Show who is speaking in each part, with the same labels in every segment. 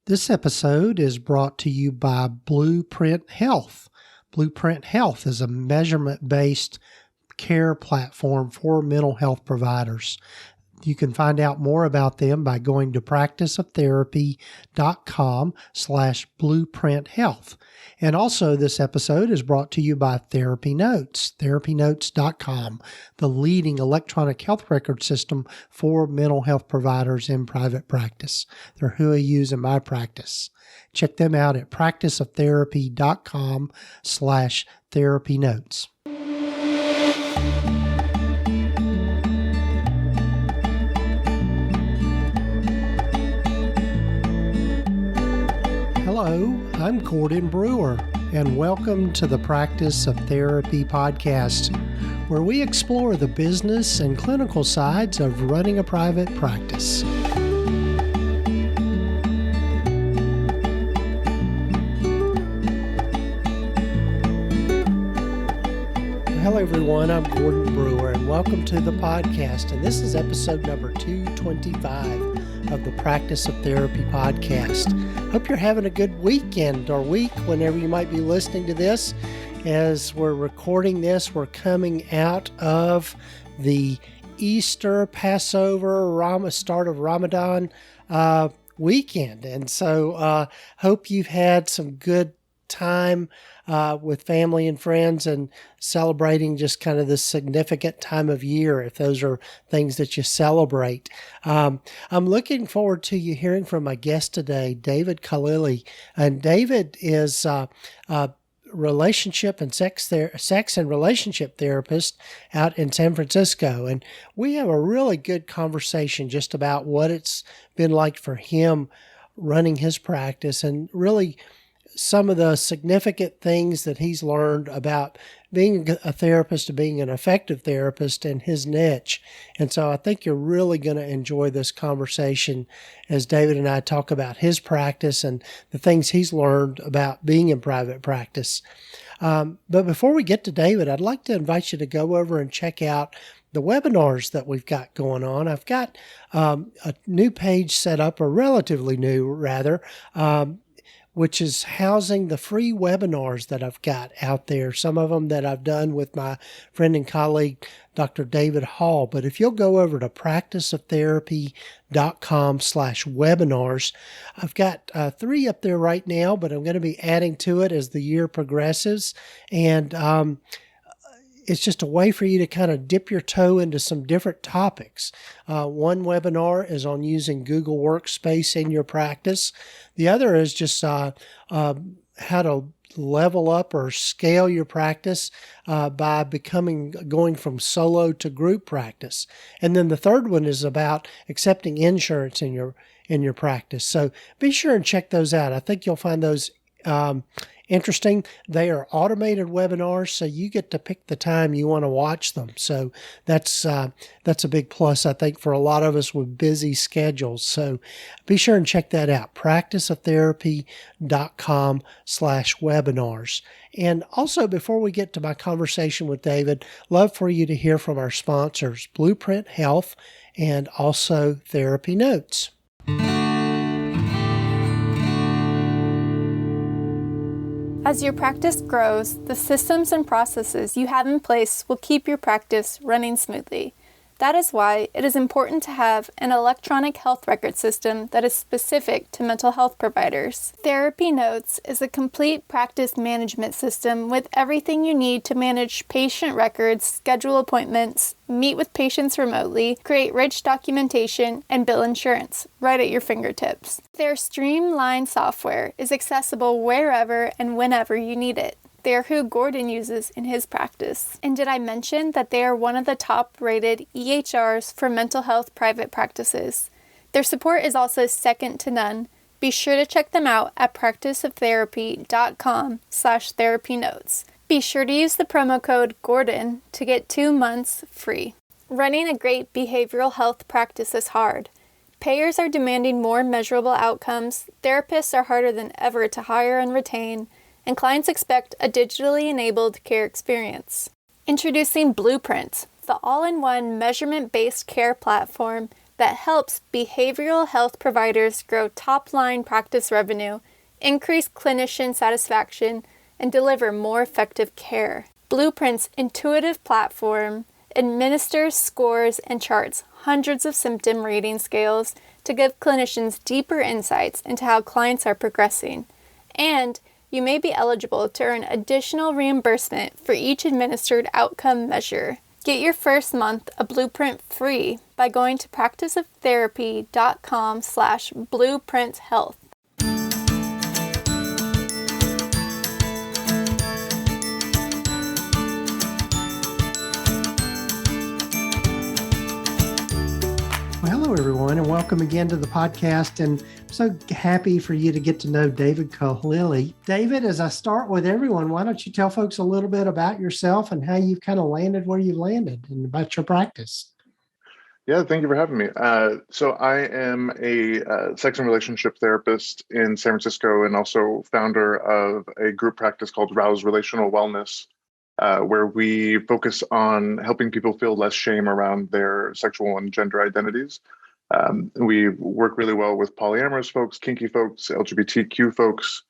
Speaker 1: This episode is brought to you by Blueprint Health. Blueprint Health is a measurement-based care platform for mental health providers. You can find out more about them by going to practiceoftherapy.com/blueprinthealth. And also this episode is brought to you by TherapyNotes, therapynotes.com, the leading electronic health record system for mental health providers in private practice. They're who I use in my practice. Check them out at practiceoftherapy.com/therapynotes. Hello, I'm Gordon Brewer, and welcome to the Practice of Therapy podcast, where we explore the business and clinical sides of running a private practice. Hello, everyone. I'm Gordon Brewer, and welcome to the podcast. And this is episode number 225 of the Practice of Therapy podcast. Hope you're having a good weekend or week whenever you might be listening to this. As we're recording this, we're coming out of the Easter, Passover, start of Ramadan weekend. And so hope you've had some good time with family and friends and celebrating just kind of this significant time of year, if those are things that you celebrate. I'm looking forward to you hearing from my guest today, David Khalili. And David is a relationship and sex and relationship therapist out in San Francisco. And we have a really good conversation just about what it's been like for him running his practice and really some of the significant things that he's learned about being a therapist and being an effective therapist in his niche. And so I think you're really going to enjoy this conversation as David and I talk about his practice and the things he's learned about being in private practice. But before we get to David, I'd like to invite you to go over and check out the webinars that we've got going on. I've got a new page set up, or relatively new rather, which is housing the free webinars that I've got out there, some of them that I've done with my friend and colleague, Dr. David Hall. But if you'll go over to practiceoftherapy.com/webinars, I've got 3 up there right now, but I'm going to be adding to it as the year progresses. And it's just a way for you to kind of dip your toe into some different topics. One webinar is on using Google Workspace in your practice. The other is just how to level up or scale your practice by going from solo to group practice. And then the third one is about accepting insurance in your practice. So be sure and check those out. I think you'll find those interesting. They are automated webinars, so you get to pick the time you want to watch them. So that's a big plus, I think, for a lot of us with busy schedules. So be sure and check that out, practiceoftherapy.com/webinars. And also, before we get to my conversation with David, love for you to hear from our sponsors, Blueprint Health and also TherapyNotes.
Speaker 2: As your practice grows, the systems and processes you have in place will keep your practice running smoothly. That is why it is important to have an electronic health record system that is specific to mental health providers. TherapyNotes is a complete practice management system with everything you need to manage patient records, schedule appointments, meet with patients remotely, create rich documentation, and bill insurance right at your fingertips. Their streamlined software is accessible wherever and whenever you need it. They are who Gordon uses in his practice. And did I mention that they are one of the top-rated EHRs for mental health private practices? Their support is also second to none. Be sure to check them out at practiceoftherapy.com/therapynotes. Be sure to use the promo code GORDON to get 2 months free. Running a great behavioral health practice is hard. Payers are demanding more measurable outcomes, therapists are harder than ever to hire and retain, and clients expect a digitally enabled care experience. Introducing Blueprint, the all-in-one measurement-based care platform that helps behavioral health providers grow top-line practice revenue, increase clinician satisfaction, and deliver more effective care. Blueprint's intuitive platform administers, scores, and charts hundreds of symptom rating scales to give clinicians deeper insights into how clients are progressing. And you may be eligible to earn additional reimbursement for each administered outcome measure. Get your first month of Blueprint free by going to practiceoftherapy.com/blueprinthealth.
Speaker 1: Well, hello, everyone, and welcome again to the podcast. And I'm so happy for you to get to know David Khalili. David, as I start with everyone, why don't you tell folks a little bit about yourself and how you've kind of landed where you landed and about your practice?
Speaker 3: Yeah, thank you for having me. So I am a sex and relationship therapist in San Francisco and also founder of a group practice called Rouse Relational Wellness, where we focus on helping people feel less shame around their sexual and gender identities. We work really well with polyamorous folks, kinky folks, LGBTQ folks,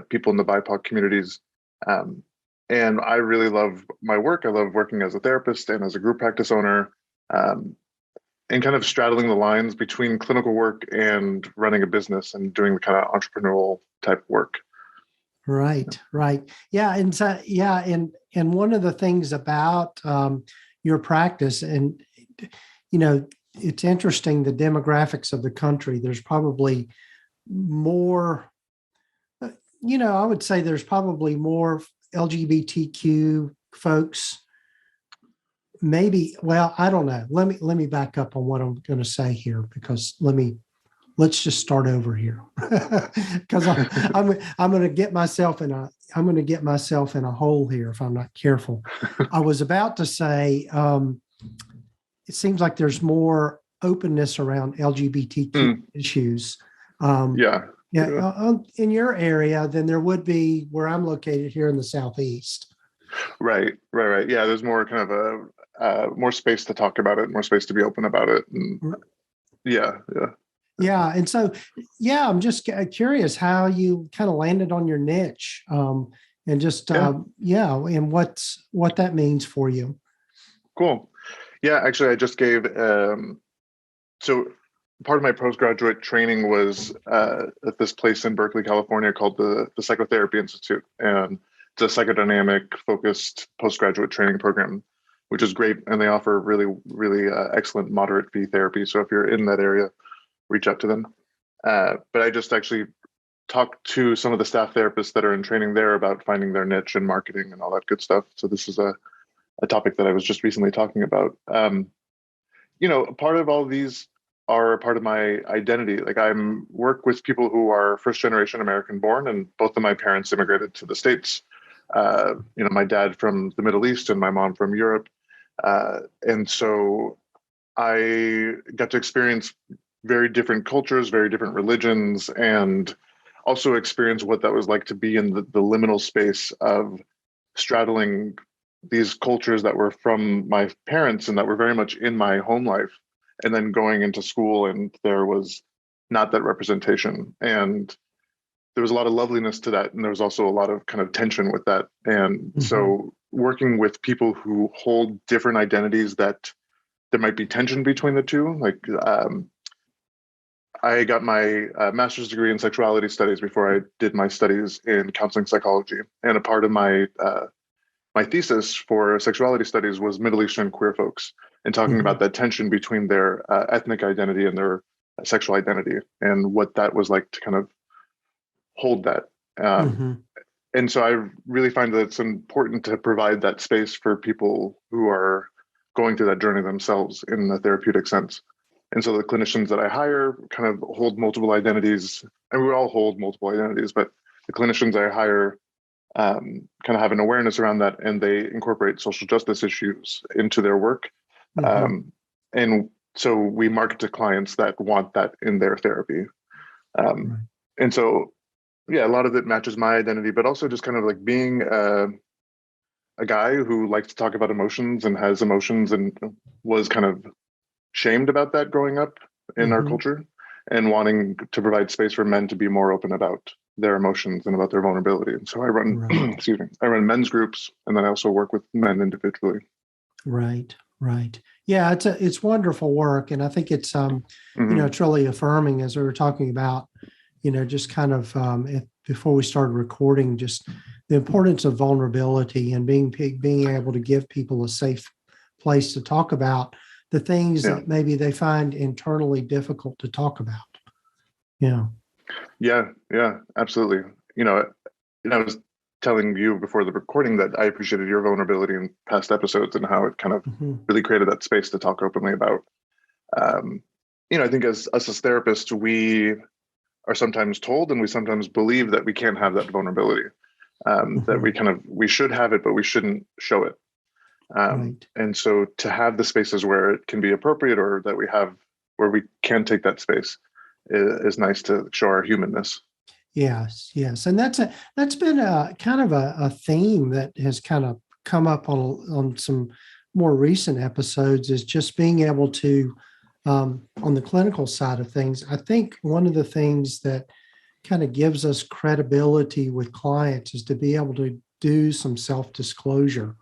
Speaker 3: people in the BIPOC communities. And I really love my work. I love working as a therapist and as a group practice owner, and kind of straddling the lines between clinical work and running a business and doing the kind of entrepreneurial type work.
Speaker 1: Right. Yeah. And so, and one of the things about your practice, and, it's interesting, the demographics of the country, there's probably more, I would say there's probably more LGBTQ folks. Maybe, well, I don't know. Let me back up on what I'm going to say here, because let's just start over here, because I'm going to get myself in a hole here if I'm not careful. I was about to say, it seems like there's more openness around LGBTQ issues. In your area than there would be where I'm located here in the Southeast.
Speaker 3: Right. Yeah, there's more kind of more space to talk about it, more space to be open about it. And yeah.
Speaker 1: And so, I'm just curious how you kind of landed on your niche, and just, and what that means for you.
Speaker 3: Cool. Yeah, actually, I just gave, so part of my postgraduate training was at this place in Berkeley, California called the Psychotherapy Institute. And it's a psychodynamic focused postgraduate training program, which is great. And they offer really, really excellent moderate fee therapy. So if you're in that area, reach out to them. But I just actually talked to some of the staff therapists that are in training there about finding their niche and marketing and all that good stuff. So this is a topic that I was just recently talking about. Part of all these are part of my identity. Like work with people who are first generation American born, and both of my parents immigrated to the States. My dad from the Middle East and my mom from Europe. And so I got to experience very different cultures, very different religions, and also experience what that was like to be in the liminal space of straddling these cultures that were from my parents and that were very much in my home life, and then going into school and there was not that representation. And there was a lot of loveliness to that. And there was also a lot of kind of tension with that. And so working with people who hold different identities, that there might be tension between the two. Like I got my master's degree in sexuality studies before I did my studies in counseling psychology. And a part of my my thesis for sexuality studies was Middle Eastern queer folks, and talking about that tension between their ethnic identity and their sexual identity, and what that was like to kind of hold that. And so I really find that it's important to provide that space for people who are going through that journey themselves in the therapeutic sense. And so the clinicians that I hire kind of hold multiple identities, and we all hold multiple identities, but the clinicians I hire kind of have an awareness around that, and they incorporate social justice issues into their work. And so we market to clients that want that in their therapy. And so, a lot of it matches my identity, but also just kind of like being a guy who likes to talk about emotions and has emotions, and was kind of shamed about that growing up in our culture, and wanting to provide space for men to be more open about their emotions and about their vulnerability. And so I run,
Speaker 1: Right.
Speaker 3: excuse me, I run men's groups, and then I also work with men individually.
Speaker 1: Right. Right. Yeah, it's wonderful work, and I think it's
Speaker 3: Mm-hmm.
Speaker 1: it's really affirming, as we were talking about, just kind of before we started recording, just the importance of vulnerability and being able to give people a safe place to talk about the things
Speaker 3: Yeah.
Speaker 1: that maybe they find internally difficult to talk about. Yeah.
Speaker 3: Yeah, absolutely. I was telling you before the recording that I appreciated your vulnerability in past episodes and how it kind of
Speaker 1: Mm-hmm.
Speaker 3: really created that space to talk openly about. Um, I think as us as therapists, we are sometimes told and we sometimes believe that we can't have that vulnerability, that we should have it, but we shouldn't show it.
Speaker 1: Right.
Speaker 3: And so to have the spaces where it can be appropriate, or that we have where we can take that space, is nice to show our humanness.
Speaker 1: Yes, yes, and that's been a kind of a theme that has kind of come up on some more recent episodes, is just being able to on the clinical side of things. I think one of the things that kind of gives us credibility with clients is to be able to do some self-disclosure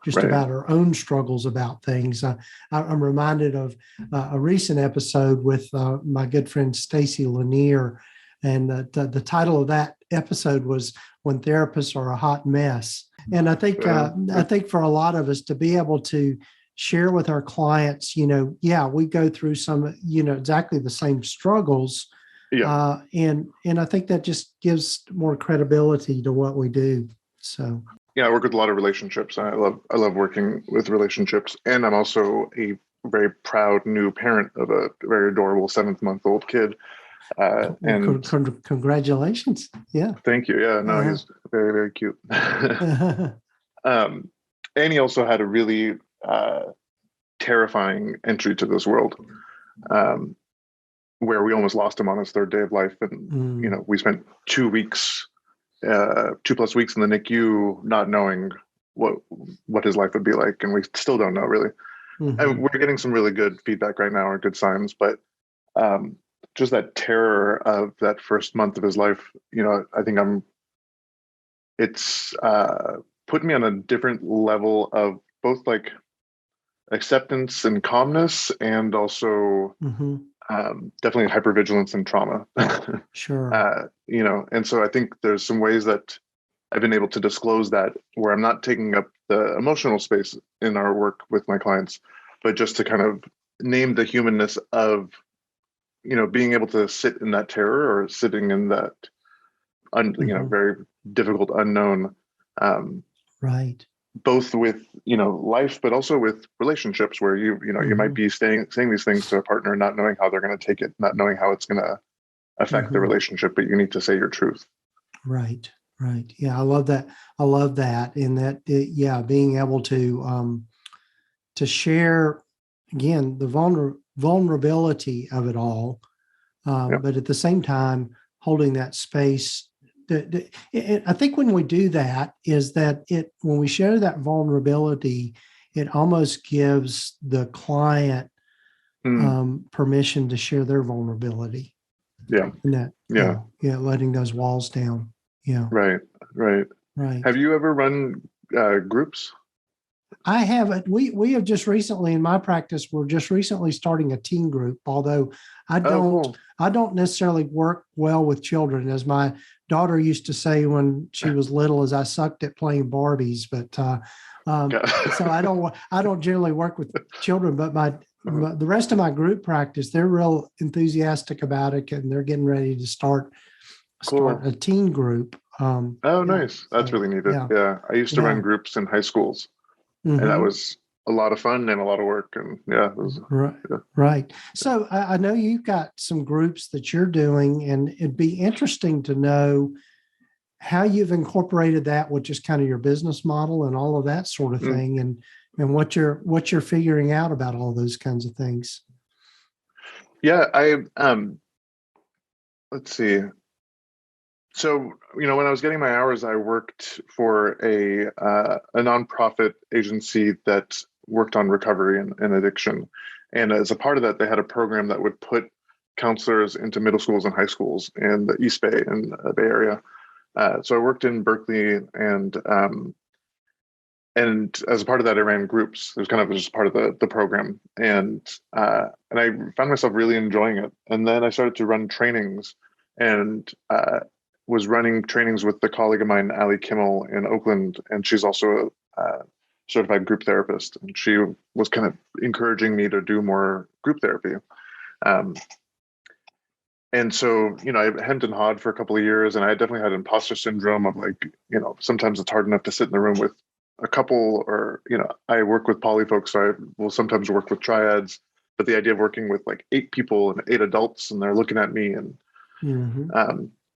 Speaker 1: just
Speaker 3: Right.
Speaker 1: about our own struggles about things. I'm reminded of a recent episode with my good friend Stacy Lanier, and the title of that episode was "When Therapists Are a Hot Mess." And I think for a lot of us to be able to share with our clients, we go through some, exactly the same struggles.
Speaker 3: Yeah.
Speaker 1: And I think that just gives more credibility to what we do. So.
Speaker 3: Yeah, I work with a lot of relationships. I love working with relationships, and I'm also a very proud new parent of a very adorable 7-month-old kid. And
Speaker 1: Congratulations! Yeah,
Speaker 3: thank you. Yeah, no, he's very, very cute. And he also had a really terrifying entry to this world, where we almost lost him on his 3rd day of life, and we spent 2 weeks. 2+ weeks in the NICU, not knowing what his life would be like, and we still don't know really. And we're getting some really good feedback right now, or good signs, but just that terror of that first month of his life, I think it's put me on a different level of both like acceptance and calmness, and also definitely hypervigilance and trauma.
Speaker 1: Sure.
Speaker 3: And so I think there's some ways that I've been able to disclose that, where I'm not taking up the emotional space in our work with my clients, but just to kind of name the humanness of, being able to sit in that terror, or sitting in that, very difficult unknown.
Speaker 1: Right.
Speaker 3: Both with life, but also with relationships, where you might be saying these things to a partner, not knowing how they're going to take it, not knowing how it's going to affect the relationship, but you need to say your truth.
Speaker 1: Right. Yeah, I love that. In that, being able to share, again, the vulnerability of it all, but at the same time holding that space. I think when we do that, is that when we share that vulnerability, it almost gives the client permission to share their vulnerability.
Speaker 3: Yeah.
Speaker 1: And that, letting those walls down. Yeah.
Speaker 3: Right. Have you ever run groups?
Speaker 1: I haven't. We have just recently, in my practice, we're just recently starting a teen group, although I don't necessarily work well with children, as my daughter used to say when she was little, as I sucked at playing Barbies. But so I don't generally work with children, but the rest of my group practice, they're real enthusiastic about it, and they're getting ready to start a teen group.
Speaker 3: Nice. That's really neat. Yeah. I used to run groups in high schools, and that was a lot of fun and a lot of work. And
Speaker 1: right. So I know you've got some groups that you're doing, and it'd be interesting to know how you've incorporated that with just kind of your business model and all of that sort of thing, and what you're figuring out about all those kinds of things.
Speaker 3: Yeah, let's see. So, when I was getting my hours, I worked for a nonprofit agency that worked on recovery and addiction. And as a part of that, they had a program that would put counselors into middle schools and high schools in the East Bay and Bay Area. So I worked in Berkeley, and as a part of that, I ran groups. It was kind of just part of the program, and I found myself really enjoying it. And then I started to run trainings, and was running trainings with the colleague of mine, Ali Kimmel, in Oakland, and she's also a certified group therapist, and she was kind of encouraging me to do more group therapy. And so, I hemmed and hawed for a couple of years, and I definitely had imposter syndrome of like, sometimes it's hard enough to sit in the room with a couple, or, I work with poly folks, so I will sometimes work with triads, but the idea of working with like 8 people and 8 adults, and they're looking at me, and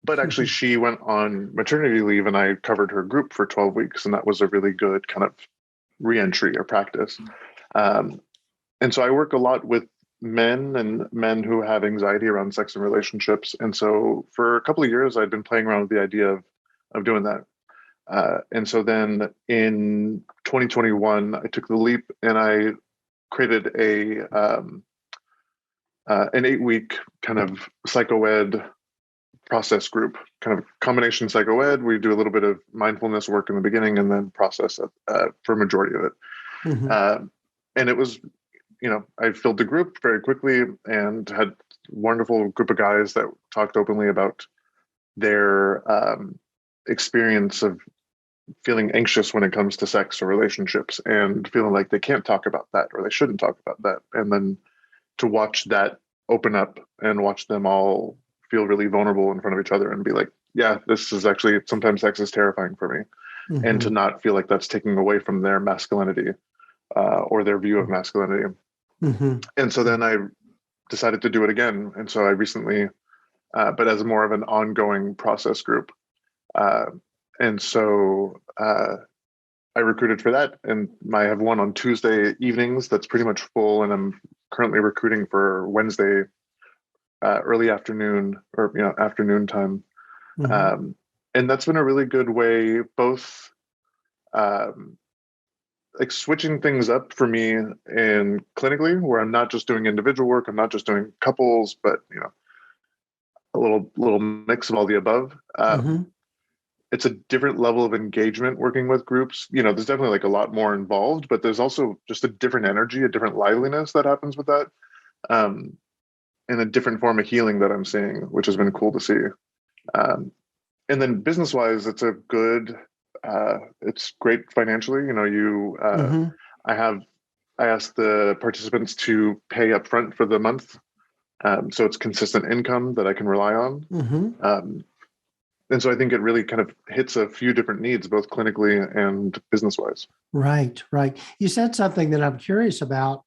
Speaker 3: but actually she went on maternity leave, and I covered her group for 12 weeks, and that was a really good kind of reentry or practice. And so I work a lot with men who have anxiety around sex and relationships. And so for a couple of years, I'd been playing around with the idea of doing that. And so then in 2021, I took the leap, and I created an 8-week kind of psychoed process group, kind of combination psychoed. We do a little bit of mindfulness work in the beginning, and then process for a majority of it. And it was, I filled the group very quickly and had a wonderful group of guys that talked openly about their experience of feeling anxious when it comes to sex or relationships, and feeling like they can't talk about that, or they shouldn't talk about that. And then to watch that open up and watch them all feel really vulnerable in front of each other and be like, yeah, this is actually, sometimes sex is terrifying for me. And to not feel like that's taking away from their masculinity or their view of masculinity. And so then I decided to do it again. And so I recently, but as more of an ongoing process group. And so I recruited for that, and I have one on Tuesday evenings that's pretty much full, and I'm currently recruiting for Wednesday early afternoon, or afternoon time. And that's been a really good way, both like switching things up for me in clinically, where I'm not just doing individual work, I'm not just doing couples, but a little mix of all the above. It's a different level of engagement working with groups. There's definitely like a lot more involved, but there's also just a different energy, a different liveliness that happens with that, and a different form of healing that I'm seeing, which has been cool to see. And then business-wise, it's a good. It's great financially. I asked the participants to pay up front for the month, so it's consistent income that I can rely on. And so I think it really kind of hits a few different needs, both clinically and business-wise.
Speaker 1: Right. You said something that I'm curious about,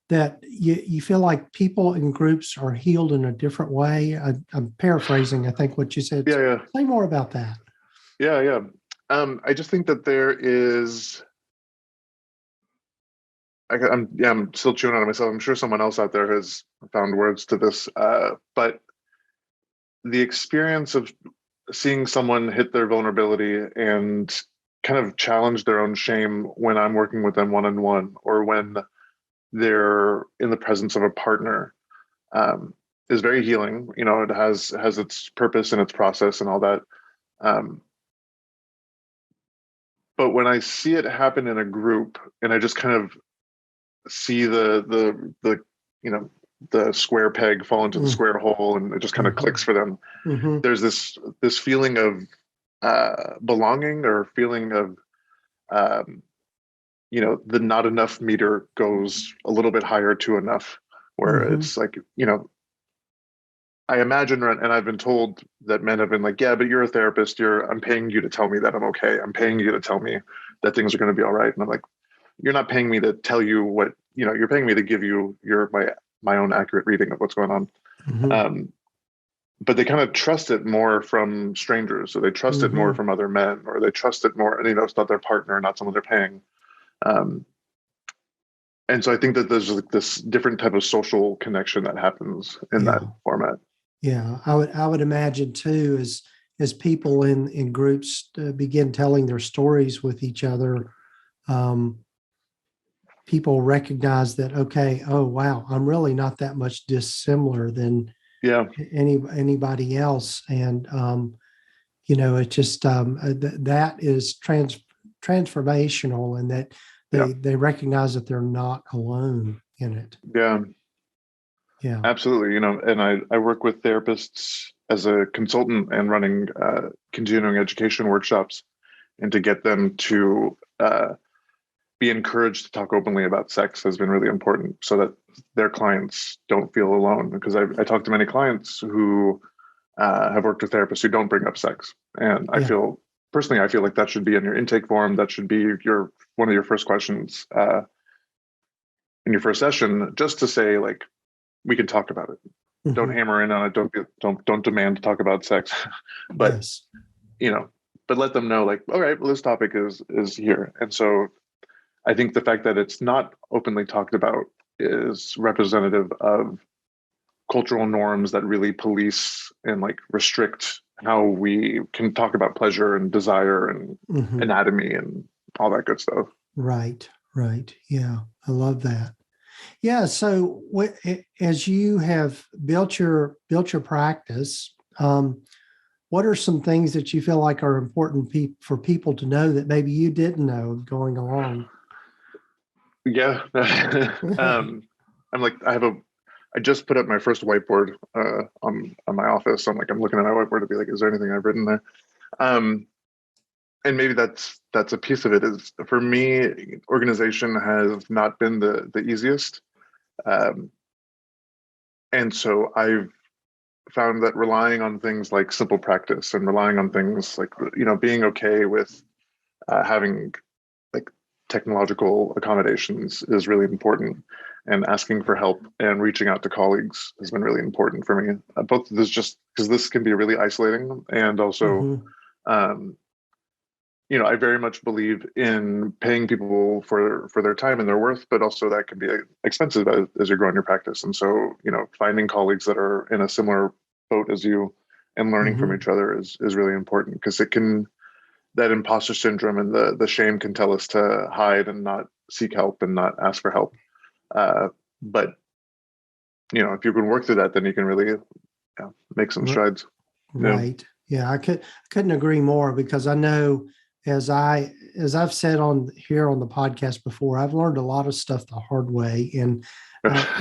Speaker 1: that you feel like people in groups are healed in a different way. I'm paraphrasing, I think, what you said.
Speaker 3: Yeah.
Speaker 1: Say more about that.
Speaker 3: Yeah. I just think that there is. I'm still chewing on it myself. I'm sure someone else out there has found words to this, but the experience of seeing someone hit their vulnerability and kind of challenge their own shame when I'm working with them one-on-one, or when they're in the presence of a partner, is very healing. It has its purpose and its process and all that. But when I see it happen in a group, and I just kind of see the square peg fall into the square hole, and it just kind of clicks for them. There's this feeling of belonging, or feeling of the not enough meter goes a little bit higher to enough, where it's like, I imagine, and I've been told that men have been like, yeah, but you're a therapist, I'm paying you to tell me that I'm okay. I'm paying you to tell me that things are going to be all right. And I'm like, you're not paying me to tell you what, you're paying me to give you my own accurate reading of what's going on. But they kind of trust it more from strangers, so they trust it more from other men, or they trust it more, it's not their partner, not someone they're paying. And so I think that there's like this different type of social connection that happens in that format.
Speaker 1: Yeah, I would imagine too, as people in groups begin telling their stories with each other, people recognize that, okay, oh, wow, I'm really not that much dissimilar than
Speaker 3: Yeah.
Speaker 1: anybody else. And, it just, that is transformational, and that
Speaker 3: Yeah.
Speaker 1: they recognize that they're not alone in it.
Speaker 3: Yeah.
Speaker 1: Yeah.
Speaker 3: Absolutely. And I work with therapists as a consultant and running continuing education workshops, and to get them to be encouraged to talk openly about sex has been really important, so that their clients don't feel alone. Because I talk to many clients who have worked with therapists who don't bring up sex. And I
Speaker 1: Yeah.
Speaker 3: feel like that should be in your intake form. That should be one of your first questions in your first session, just to say, like, we can talk about it. Don't
Speaker 1: Mm-hmm.
Speaker 3: hammer in on it. Don't demand to talk about sex. But
Speaker 1: Yes.
Speaker 3: but let them know, like, all right, well, this topic is here. And so I think the fact that it's not openly talked about is representative of cultural norms that really police and like restrict how we can talk about pleasure and desire and
Speaker 1: Mm-hmm.
Speaker 3: anatomy and all that good stuff.
Speaker 1: Right. Yeah. I love that. Yeah. So as you have built your practice, what are some things that you feel like are important for people to know that maybe you didn't know going along?
Speaker 3: Yeah. I'm like, I just put up my first whiteboard on my office. I'm looking at my whiteboard to be like, is there anything I've written there? And maybe that's a piece of it. Is, for me, organization has not been the easiest. And so I've found that relying on things like simple practice, and relying on things like, being okay with having like technological accommodations is really important. And asking for help and reaching out to colleagues has been really important for me. Both of this, just because this can be really isolating, and also,
Speaker 1: Mm-hmm.
Speaker 3: I very much believe in paying people for their time and their worth, but also that can be expensive as you're growing your practice. And so, finding colleagues that are in a similar boat as you and learning from
Speaker 1: Mm-hmm.
Speaker 3: each other is really important, because that imposter syndrome and the shame can tell us to hide and not seek help and not ask for help. But if you can work through that, then you can really make some strides.
Speaker 1: Right. Yeah, I couldn't agree more, because I know, as I've said on the podcast before, I've learned a lot of stuff the hard way. And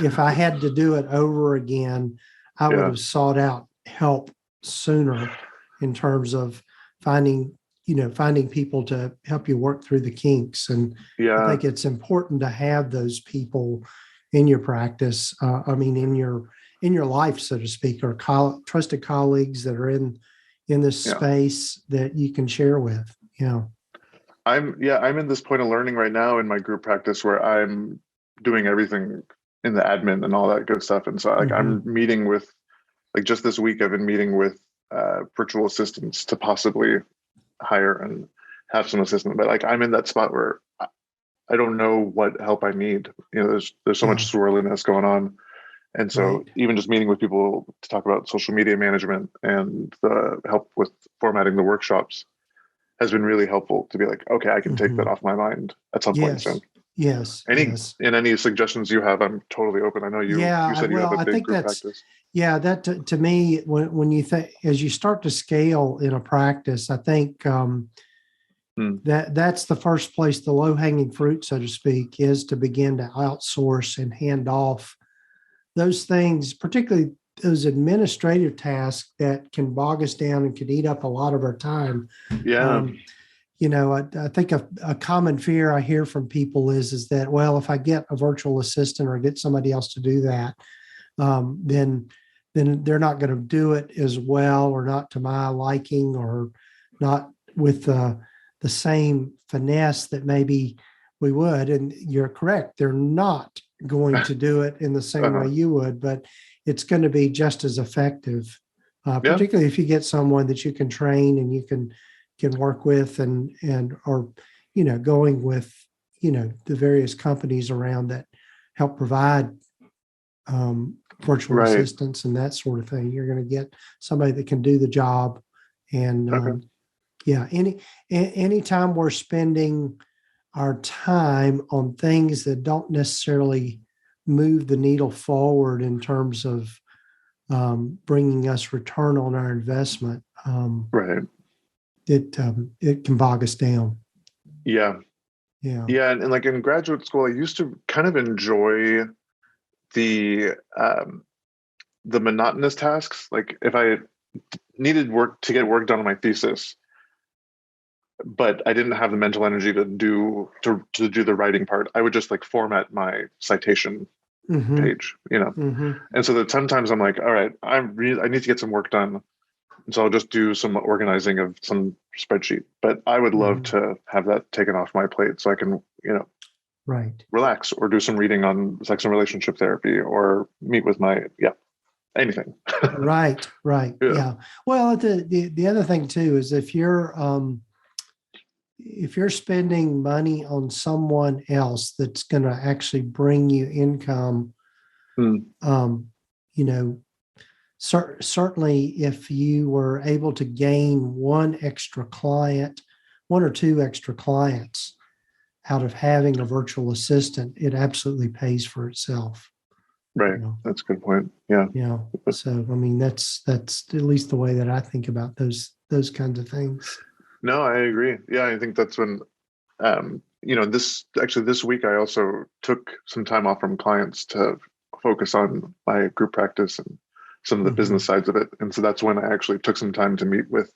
Speaker 1: if I had to do it over again, I would have sought out help sooner, in terms of finding people to help you work through the kinks. And I think it's important to have those people in your practice. In your life, so to speak, or trusted colleagues that are in this space that you can share with.
Speaker 3: I'm in this point of learning right now in my group practice, where I'm doing everything in the admin and all that good stuff. And so I'm meeting with, just this week, I've been meeting with virtual assistants to possibly hire and have some assistant. But I'm in that spot where I don't know what help I need. There's so much swirliness going on. And so even just meeting with people to talk about social media management and the help with formatting the workshops has been really helpful, to be like, okay, I can take that off my mind at some point soon.
Speaker 1: Yes.
Speaker 3: Any suggestions you have, I'm totally open. I know you said you have a big group practice.
Speaker 1: Yeah, that to me, when you think, as you start to scale in a practice, I think that's the first place, the low-hanging fruit, so to speak, is to begin to outsource and hand off those things, particularly those administrative tasks that can bog us down and can eat up a lot of our time.
Speaker 3: Yeah.
Speaker 1: I think a common fear I hear from people is that, well, if I get a virtual assistant or get somebody else to do that, then they're not going to do it as well, or not to my liking, or not with the same finesse that maybe we would. And you're correct. They're not going to do it in the same way you would, but it's going to be just as effective, particularly if you get someone that you can train and you can work with, or going with the various companies around that help provide virtual assistants and that sort of thing. You're going to get somebody that can do the job. And anytime we're spending our time on things that don't necessarily move the needle forward in terms of bringing us return on our investment,
Speaker 3: Right.
Speaker 1: it can bog us down.
Speaker 3: Yeah.
Speaker 1: Yeah.
Speaker 3: Yeah. And like in graduate school, I used to kind of enjoy the monotonous tasks. Like if I needed work to get work done on my thesis, but I didn't have the mental energy to do the writing part, I would just like format my citation
Speaker 1: Mm-hmm.
Speaker 3: page, you know.
Speaker 1: Mm-hmm.
Speaker 3: And so that sometimes I'm like, all right, I need to get some work done. And so I'll just do some organizing of some spreadsheet. But I would love
Speaker 1: Mm-hmm.
Speaker 3: to have that taken off my plate so I can, you know,
Speaker 1: Right.
Speaker 3: relax or do some reading on sex and relationship therapy or meet with my, anything.
Speaker 1: Right. Right.
Speaker 3: Yeah.
Speaker 1: Yeah. Well, the other thing too is if you're spending money on someone else that's going to actually bring you income,
Speaker 3: Mm.
Speaker 1: you know, certainly if you were able to gain one or two extra clients out of having a virtual assistant, it absolutely pays for itself.
Speaker 3: Right. That's a good point. Yeah.
Speaker 1: Yeah. So, I mean, that's at least the way that I think about those kinds of things.
Speaker 3: No, I agree. Yeah. I think that's when, this week, I also took some time off from clients to focus on my group practice and some of the business sides of it. And so that's when I actually took some time to meet with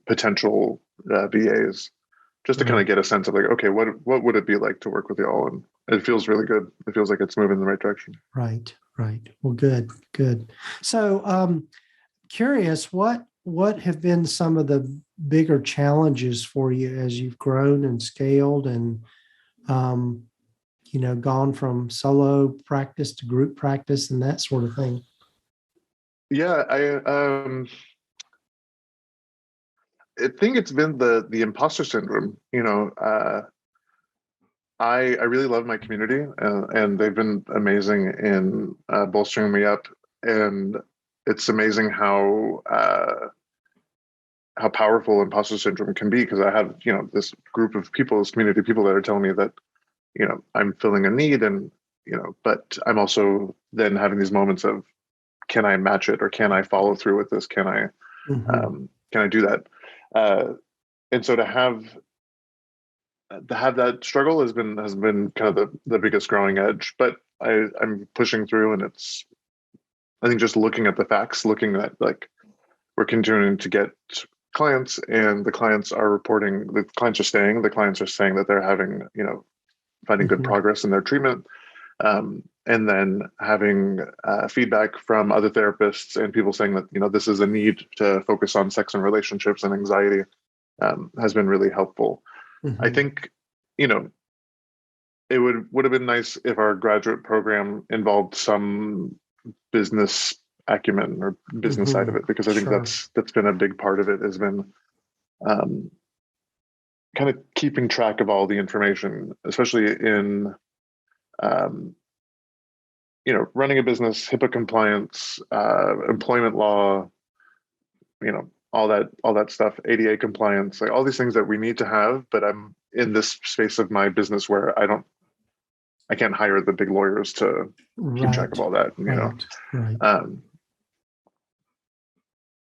Speaker 3: potential VAs just to kind of get a sense of like, okay, what would it be like to work with y'all? And it feels really good. It feels like it's moving in the right direction.
Speaker 1: Right. Well, good. So, curious, what have been some of the bigger challenges for you as you've grown and scaled and, gone from solo practice to group practice and that sort of thing?
Speaker 3: Yeah, I think it's been the imposter syndrome. I really love my community, and they've been amazing in bolstering me up. And it's amazing how powerful imposter syndrome can be, because I have this group of people, this community of people that are telling me that I'm filling a need, and but I'm also then having these moments of, can I match it, or can I follow through with this? Can I do that? And so to have that struggle has been kind of the biggest growing edge, but I'm pushing through, and it's, I think, just looking at the facts, looking at like we're continuing to get clients, and the clients are reporting, the clients are staying, the clients are saying that they're having, finding good progress in their treatment. And then having feedback from other therapists and people saying that, this is a need to focus on sex and relationships and anxiety, has been really helpful. I think, it would have been nice if our graduate program involved some business acumen or business side of it, because I think that's been a big part of it, has been kind of keeping track of all the information, especially in running a business, HIPAA compliance, employment law, all that stuff, ADA compliance, like all these things that we need to have. But I'm in this space of my business where I can't hire the big lawyers to keep track of all that.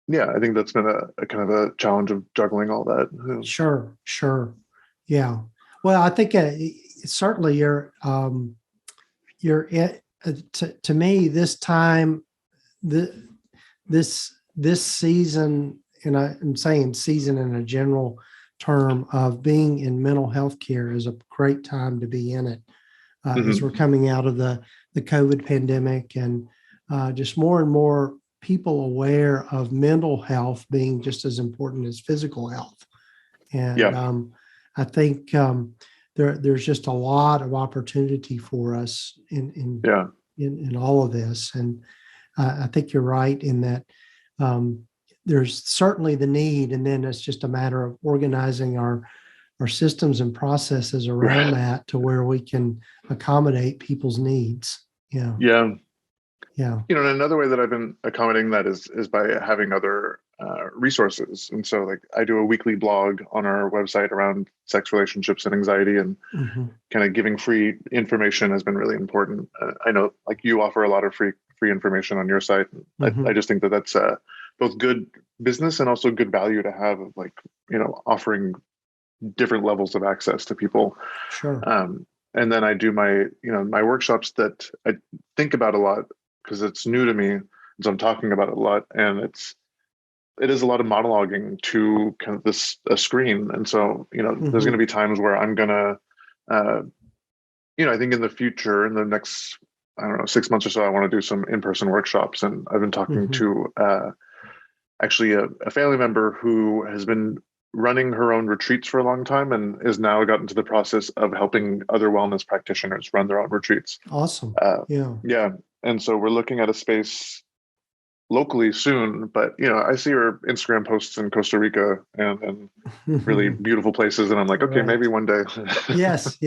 Speaker 3: Yeah, I think that's been a kind of a challenge of juggling all that.
Speaker 1: Sure. Yeah. Well, I think certainly you're to me this time, this season, and I'm saying season in a general term, of being in mental health care is a great time to be in it, as we're coming out of the COVID pandemic, and just more and more people aware of mental health being just as important as physical health. And I think there's just a lot of opportunity for us in all of this. And I think you're right in that there's certainly the need, and then it's just a matter of organizing our systems and processes around that to where we can accommodate people's needs. Yeah.
Speaker 3: And another way that I've been accommodating that is by having other resources. And so like I do a weekly blog on our website around sex, relationships, and anxiety, and kind of giving free information has been really important. I know like you offer a lot of free information on your site. I just think that that's both good business and also good value to have, of like, offering different levels of access to people.
Speaker 1: Sure.
Speaker 3: And then I do my workshops that I think about a lot because it's new to me. So I'm talking about it a lot, and it is a lot of monologuing to kind of a screen. And so, there's going to be times where I'm going to, I think in the future, in the next, 6 months or so, I want to do some in-person workshops. And I've been talking to actually a family member who has been running her own retreats for a long time and is now gotten to the process of helping other wellness practitioners run their own retreats.
Speaker 1: Awesome.
Speaker 3: Yeah. And so we're looking at a space locally soon, but I see her Instagram posts in Costa Rica and really beautiful places, and I'm like, okay, maybe one day.
Speaker 1: Yes.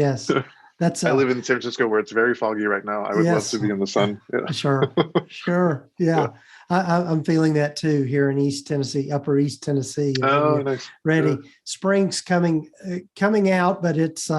Speaker 1: That's
Speaker 3: I live in San Francisco where it's very foggy right now. I would love to be in the sun. Yeah.
Speaker 1: Sure. Yeah. I'm feeling that too here in East Tennessee, Upper East Tennessee.
Speaker 3: Nice.
Speaker 1: Ready. Yeah. Spring's coming out, but it's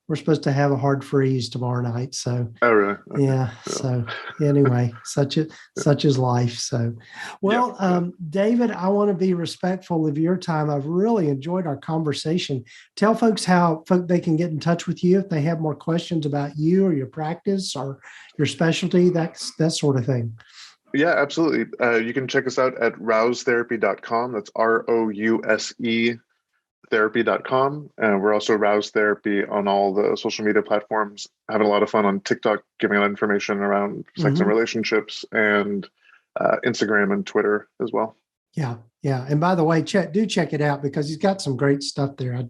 Speaker 1: we're supposed to have a hard freeze tomorrow night. So,
Speaker 3: oh, really? Okay.
Speaker 1: Yeah. So anyway, such is life. So, well, David, I want to be respectful of your time. I've really enjoyed our conversation. Tell folks how they can get in touch with you if they have more questions about you or your practice or your specialty, that sort of thing.
Speaker 3: Yeah, absolutely. You can check us out at rousetherapy.com. That's ROUSE therapy.com. And we're also Rouse Therapy on all the social media platforms, having a lot of fun on TikTok, giving out information around sex and relationships, and Instagram and Twitter as well. Yeah.
Speaker 1: And by the way, do check it out because he's got some great stuff there.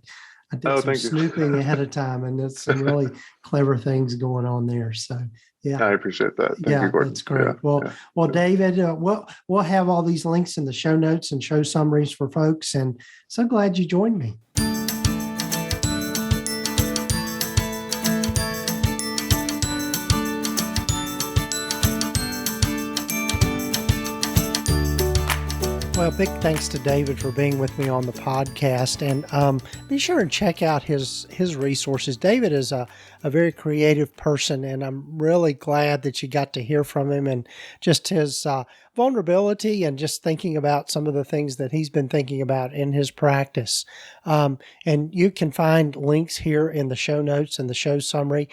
Speaker 1: I did some snooping ahead of time, and there's some really clever things going on there. So, yeah.
Speaker 3: I appreciate that. Thank you, Gordon.
Speaker 1: That's great. Well, David, we'll have all these links in the show notes and show summaries for folks. And so glad you joined me. Well, big thanks to David for being with me on the podcast, and be sure and check out his resources. David is a very creative person, and I'm really glad that you got to hear from him and just his vulnerability and just thinking about some of the things that he's been thinking about in his practice. And you can find links here in the show notes and the show summary.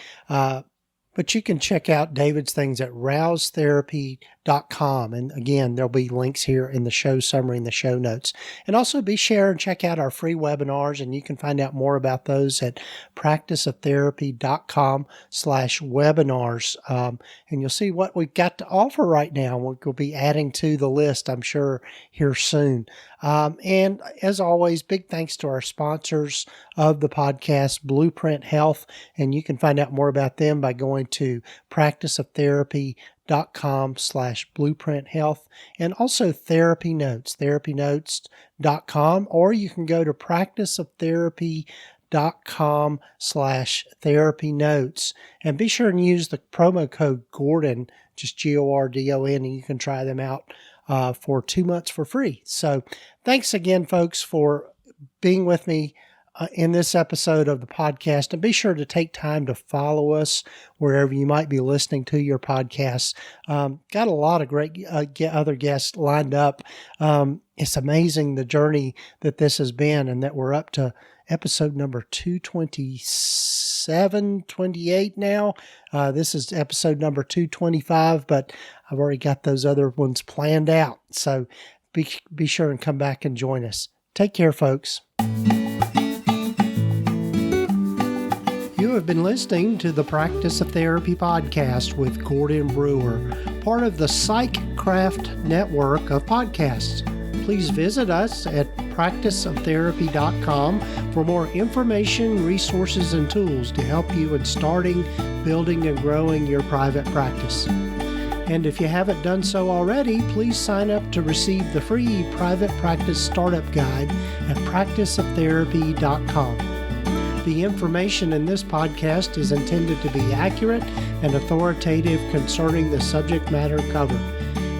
Speaker 1: But you can check out David's things at rousetherapy.com. And again, there'll be links here in the show summary and the show notes. And also be sure and check out our free webinars, and you can find out more about those at practiceoftherapy.com/webinars. And you'll see what we've got to offer right now. We'll be adding to the list, I'm sure, here soon. And as always, big thanks to our sponsors of the podcast, Blueprint Health. And you can find out more about them by going to practiceoftherapy.com/Blueprint Health, and also TherapyNotes, therapynotes.com, or you can go to practiceoftherapy.com/TherapyNotes, and be sure and use the promo code Gordon, just GORDON, and you can try them out for 2 months for free. So thanks again, folks, for being with me in this episode of the podcast. And be sure to take time to follow us wherever you might be listening to your podcasts. Got a lot of great other guests lined up. It's amazing the journey that this has been, and that we're up to episode number 227, 28 now. This is episode number 225, but I've already got those other ones planned out. So be sure and come back and join us. Take care, folks. You have been listening to the Practice of Therapy podcast with Gordon Brewer, part of the PsychCraft network of podcasts. Please visit us at practiceoftherapy.com for more information, resources, and tools to help you in starting, building, and growing your private practice. And if you haven't done so already, please sign up to receive the free private practice startup guide at practiceoftherapy.com. The information in this podcast is intended to be accurate and authoritative concerning the subject matter covered.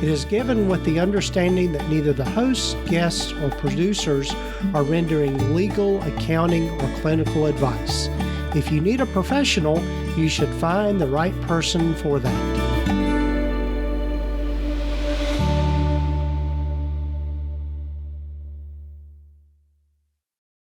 Speaker 1: It is given with the understanding that neither the hosts, guests, or producers are rendering legal, accounting, or clinical advice. If you need a professional, you should find the right person for that.